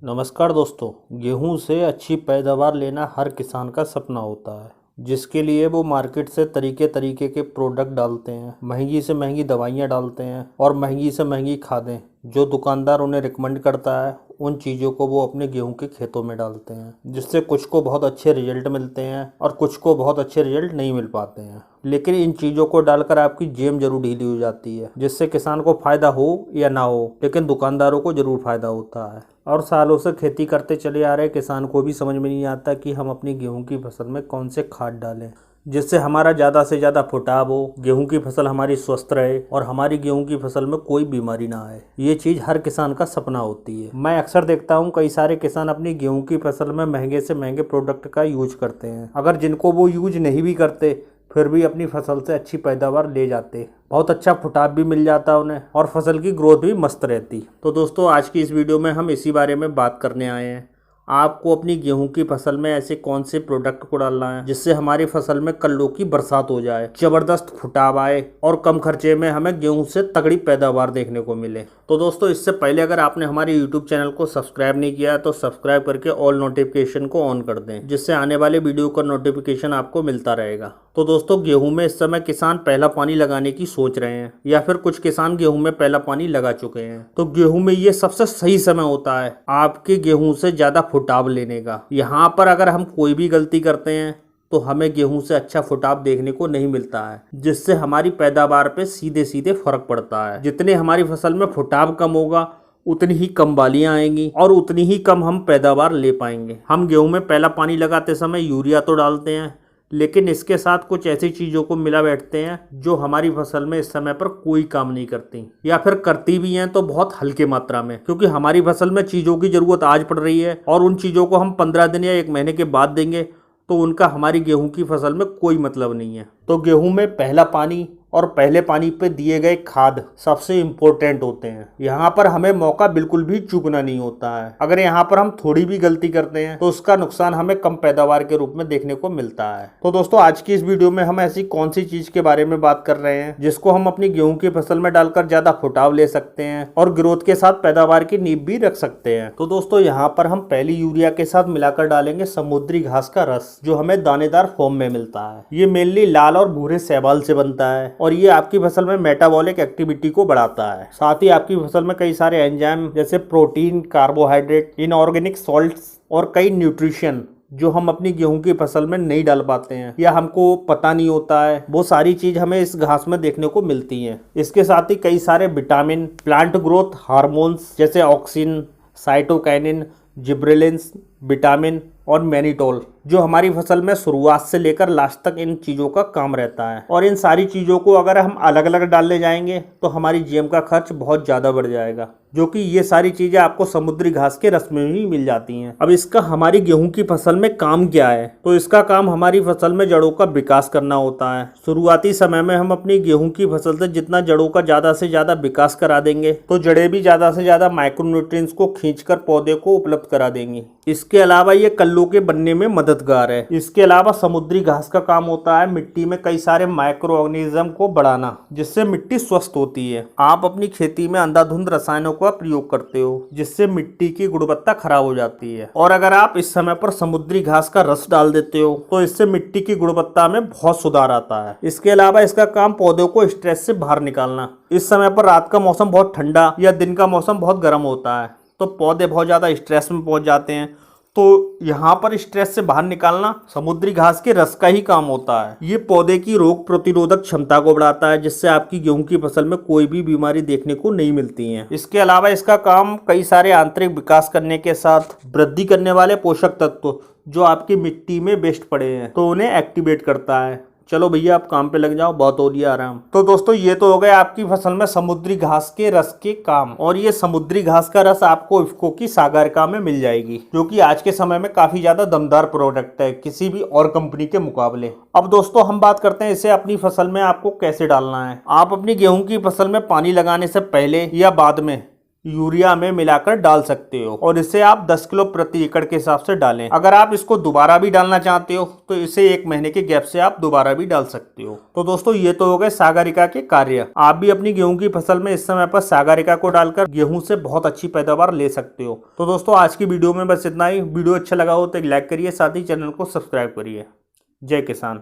नमस्कार दोस्तों। गेहूं से अच्छी पैदावार लेना हर किसान का सपना होता है, जिसके लिए वो मार्केट से तरीके तरीके के प्रोडक्ट डालते हैं, महंगी से महंगी दवाइयाँ डालते हैं और महंगी से महंगी खादें जो दुकानदार उन्हें रिकमेंड करता है, उन चीज़ों को वो अपने गेहूं के खेतों में डालते हैं, जिससे कुछ को बहुत अच्छे रिजल्ट मिलते हैं और कुछ को बहुत अच्छे रिजल्ट नहीं मिल पाते हैं। लेकिन इन चीज़ों को डालकर आपकी जेब जरूर ढीली हो जाती है, जिससे किसान को फ़ायदा हो या ना हो, लेकिन दुकानदारों को ज़रूर फ़ायदा होता है। और सालों से खेती करते चले आ रहे किसान को भी समझ में नहीं आता कि हम अपनी गेहूं की फसल में कौन से खाद डालें, जिससे हमारा ज़्यादा से ज़्यादा फुटाव हो, गेहूं की फसल हमारी स्वस्थ रहे और हमारी गेहूं की फसल में कोई बीमारी ना आए। ये चीज़ हर किसान का सपना होती है। मैं अक्सर देखता हूं कई सारे किसान अपनी गेहूं की फसल में महंगे से महंगे प्रोडक्ट का यूज करते हैं। अगर जिनको वो यूज नहीं भी करते फिर भी अपनी फसल से अच्छी पैदावार ले जाते, बहुत अच्छा फुटाव भी मिल जाता उन्हें और फसल की ग्रोथ भी मस्त रहती। तो दोस्तों, आज की इस वीडियो में हम इसी बारे में बात करने आए हैं। आपको अपनी गेहूं की फसल में ऐसे कौन से प्रोडक्ट को डालना है जिससे हमारी फसल में कल्लों की बरसात हो जाए, जबरदस्त फुटाव आए और कम खर्चे में हमें गेहूं से तगड़ी पैदावार देखने को मिले। तो दोस्तों, इससे पहले अगर आपने हमारे YouTube चैनल को सब्सक्राइब नहीं किया तो सब्सक्राइब करके ऑल नोटिफिकेशन को ऑन कर दें, जिससे आने वाले वीडियो का नोटिफिकेशन आपको मिलता रहेगा। तो दोस्तों, गेहूं में इस समय किसान पहला पानी लगाने की सोच रहे हैं या फिर कुछ किसान गेहूं में पहला पानी लगा चुके हैं। तो गेहूं में ये सबसे सही समय होता है आपके गेहूं से ज़्यादा फुटाव लेने का। यहाँ पर अगर हम कोई भी गलती करते हैं तो हमें गेहूं से अच्छा फुटाव देखने को नहीं मिलता है, जिससे हमारी पैदावार पे सीधे सीधे फर्क पड़ता है। जितने हमारी फसल में फुटाव कम होगा उतनी ही कम बालियां आएंगी और उतनी ही कम हम पैदावार ले पाएंगे। हम गेहूं में पहला पानी लगाते समय यूरिया तो डालते हैं, लेकिन इसके साथ कुछ ऐसी चीज़ों को मिला बैठते हैं जो हमारी फसल में इस समय पर कोई काम नहीं करती, या फिर करती भी हैं तो बहुत हल्के मात्रा में, क्योंकि हमारी फसल में चीज़ों की ज़रूरत आज पड़ रही है और उन चीज़ों को हम 15 दिन या 1 महीने के बाद देंगे तो उनका हमारी गेहूं की फसल में कोई मतलब नहीं है। तो गेहूं में पहला पानी और पहले पानी पे दिए गए खाद सबसे इम्पोर्टेंट होते हैं। यहाँ पर हमें मौका बिल्कुल भी चूकना नहीं होता है। अगर यहाँ पर हम थोड़ी भी गलती करते हैं तो उसका नुकसान हमें कम पैदावार के रूप में देखने को मिलता है। तो दोस्तों, आज की इस वीडियो में हम ऐसी कौन सी चीज के बारे में बात कर रहे हैं जिसको हम अपनी गेहूं की फसल में डालकर ज्यादा फुटाव ले सकते हैं और ग्रोथ के साथ पैदावार की नींव भी रख सकते हैं। तो दोस्तों, यहाँ पर हम पहली यूरिया के साथ मिलाकर डालेंगे समुद्री घास का रस, जो हमें दानेदार फॉर्म में मिलता है। ये मेनली लाल और भूरे शैवाल से बनता है और ये आपकी फसल में मेटाबॉलिक एक्टिविटी को बढ़ाता है। साथ ही आपकी फसल में कई सारे एंजाइम जैसे प्रोटीन, कार्बोहाइड्रेट, इनऑर्गेनिक सॉल्ट्स और कई न्यूट्रिशन जो हम अपनी गेहूं की फसल में नहीं डाल पाते हैं या हमको पता नहीं होता है, वो सारी चीज हमें इस घास में देखने को मिलती हैं। इसके साथ ही कई सारे विटामिन, प्लांट ग्रोथ हार्मोन्स जैसे ऑक्सिन, साइटोकाइनिन, जिब्रेलिन्स, विटामिन और मैनिटोल जो हमारी फसल में शुरुआत से लेकर लास्ट तक इन चीज़ों का काम रहता है। और इन सारी चीज़ों को अगर हम अलग अलग डालने जाएंगे तो हमारी जीएम का खर्च बहुत ज़्यादा बढ़ जाएगा, जो कि ये सारी चीज़ें आपको समुद्री घास के रस में ही मिल जाती हैं। अब इसका हमारी गेहूं की फसल में काम क्या है? तो इसका काम हमारी फसल में जड़ों का विकास करना होता है। शुरुआती समय में हम अपनी गेहूं की फसल से जितना जड़ों का ज़्यादा से ज़्यादा विकास करा देंगे तो जड़ें भी ज़्यादा से ज़्यादा माइक्रोन्यूट्रिएंट्स को खींचकर पौधे को उपलब्ध करा देंगी। इसके अलावा ये कल्लों के बनने में मददगार है। इसके अलावा समुद्री घास का काम होता है मिट्टी में कई सारे माइक्रो ऑर्गेनिज्म को बढ़ाना, जिससे मिट्टी स्वस्थ होती है। आप अपनी खेती में अंधाधुंध रसायनों का प्रयोग करते हो, जिससे मिट्टी की गुणवत्ता खराब हो जाती है। और अगर आप इस समय पर समुद्री घास का रस डाल देते हो तो इससे मिट्टी की गुणवत्ता में बहुत सुधार आता है। इसके अलावा इसका काम पौधों को स्ट्रेस से बाहर निकालना। इस समय पर रात का मौसम बहुत ठंडा या दिन का मौसम बहुत गर्म होता है तो पौधे बहुत ज़्यादा स्ट्रेस में पहुंच जाते हैं, तो यहाँ पर स्ट्रेस से बाहर निकालना समुद्री घास के रस का ही काम होता है। ये पौधे की रोग प्रतिरोधक क्षमता को बढ़ाता है, जिससे आपकी गेहूं की फसल में कोई भी बीमारी देखने को नहीं मिलती है। इसके अलावा इसका काम कई सारे आंतरिक विकास करने के साथ वृद्धि करने वाले पोषक तत्व जो आपकी मिट्टी में वेस्ट पड़े हैं तो उन्हें एक्टिवेट करता है। चलो भैया, आप काम पे लग जाओ, बहुत हो लिया आराम। तो दोस्तों, ये तो हो गए आपकी फसल में समुद्री घास के रस के काम। और ये समुद्री घास का रस आपको इफ्को की सागरिका में मिल जाएगी, जो कि आज के समय में काफी ज्यादा दमदार प्रोडक्ट है किसी भी और कंपनी के मुकाबले। अब दोस्तों, हम बात करते हैं इसे अपनी फसल में आपको कैसे डालना है। आप अपनी गेहूं की फसल में पानी लगाने से पहले या बाद में यूरिया में मिलाकर डाल सकते हो और इसे आप 10 किलो प्रति एकड़ के हिसाब से डालें। अगर आप इसको दोबारा भी डालना चाहते हो तो इसे 1 महीने के गैप से आप दोबारा भी डाल सकते हो। तो दोस्तों ये तो हो गए सागरिका के कार्य। आप भी अपनी गेहूं की फसल में इस समय पर सागरिका को डालकर गेहूं से बहुत अच्छी पैदावार ले सकते हो। तो दोस्तों आज की वीडियो में बस इतना ही। वीडियो अच्छा लगा हो तो एक लाइक करिए, साथ ही चैनल को सब्सक्राइब करिए। जय किसान।